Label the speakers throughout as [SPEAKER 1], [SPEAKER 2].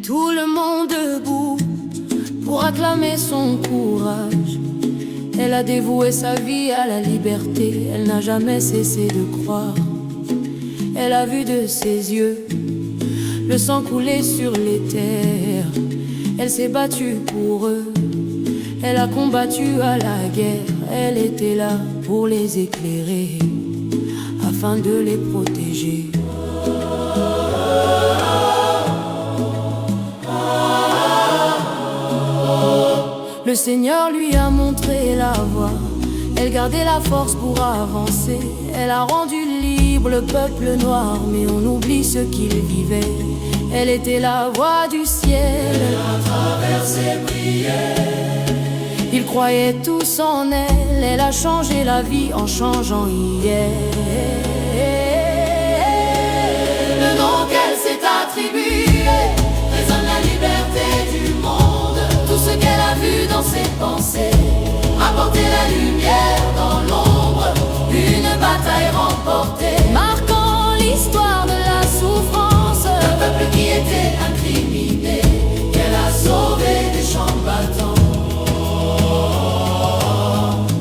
[SPEAKER 1] Tout le monde debout pour acclamer son courage. Elle a dévoué sa vie à la liberté, elle n'a jamais cessé de croire. Elle a vu de ses yeux le sang couler sur les terres. Elle s'est battue pour eux, elle a combattu à la guerre. Elle était là pour les éclairer, afin de les protéger. Le Seigneur lui a montré la voie, elle gardait la force pour avancer. Elle a rendu libre le peuple noir, mais on oublie ce qu'il vivait. Elle était la voix du ciel, elle a traversé, brillé. Ils croyaient tous en elle, elle a changé la vie en changeant hier. Le nom qu'elle s'est attribué résonne la liberté du monde. Tout ce qu'elle a vu dans ses pensées, apporter la lumière dans l'ombre, une bataille remportée, marquant l'histoire de la souffrance d'un peuple qui était incriminé, qu'elle a sauvé des champs battants.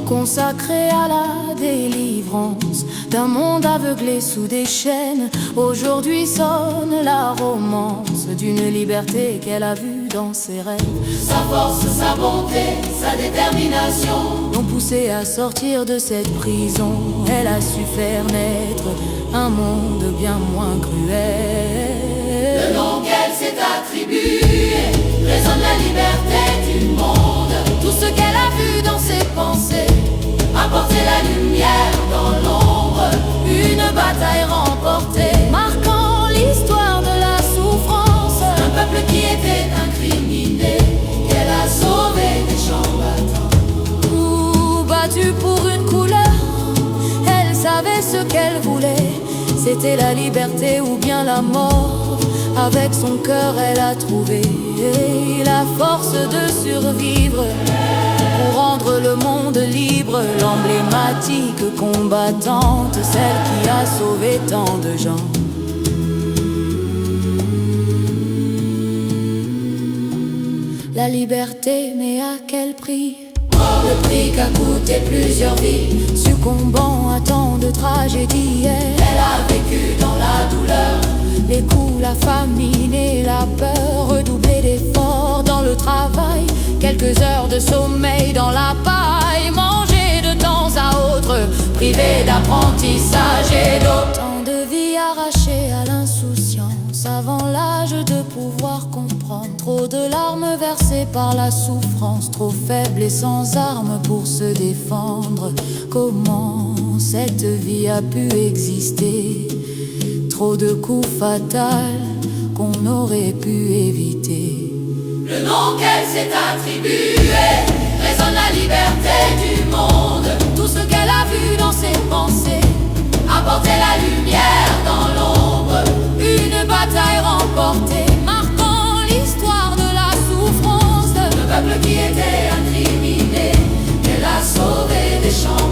[SPEAKER 1] Consacrée à la délivrance d'un monde aveuglé sous des chaînes, aujourd'hui sonne la romance d'une liberté qu'elle a vue dans ses rêves. Sa force, sa bonté, sa détermination l'ont poussée à sortir de cette prison. Elle a su faire naître un monde bien moins cruel. Le nom qu'elle s'est attribué résonne la liberté du monde. Tout ce qu'elle a vu dans ses pensées, apporter la lumière dans l'ombre, une bataille remportée, marquant l'histoire de la souffrance d'un peuple qui était incriminé, qu'elle a sauvé des champs battants. Ou battue pour une couleur, elle savait ce qu'elle voulait, c'était la liberté ou bien la mort. Avec son cœur elle a trouvé la force de survivre pour rendre le monde libre, l'emblématique combattante, celle qui a sauvé tant de gens. La liberté, mais à quel prix? Le prix qu'a coûté plusieurs vies, succombant à tant de tragédies. Elle a vécu dans la douleur, les coups, la famine et la peur, redoubler d'efforts dans le travail, quelques heures de sommeil dans la paille, manger de temps à autre, privé d'apprentissage et d'autres. Tant de vies arrachées à l'insouciance avant l'âge de pouvoir comprendre. Trop de larmes versées par la souffrance, trop faible et sans armes pour se défendre. Comment cette vie a pu exister? Trop de coups fatals qu'on aurait pu éviter. Le nom qu'elle s'est attribué résonne la liberté du monde. Tout ce qu'elle a vu dans ses pensées, apporter la lumière dans l'ombre, une bataille remportée, marquant l'histoire de la souffrance d'un peuple qui était incriminé, qu'elle a sauvé des champs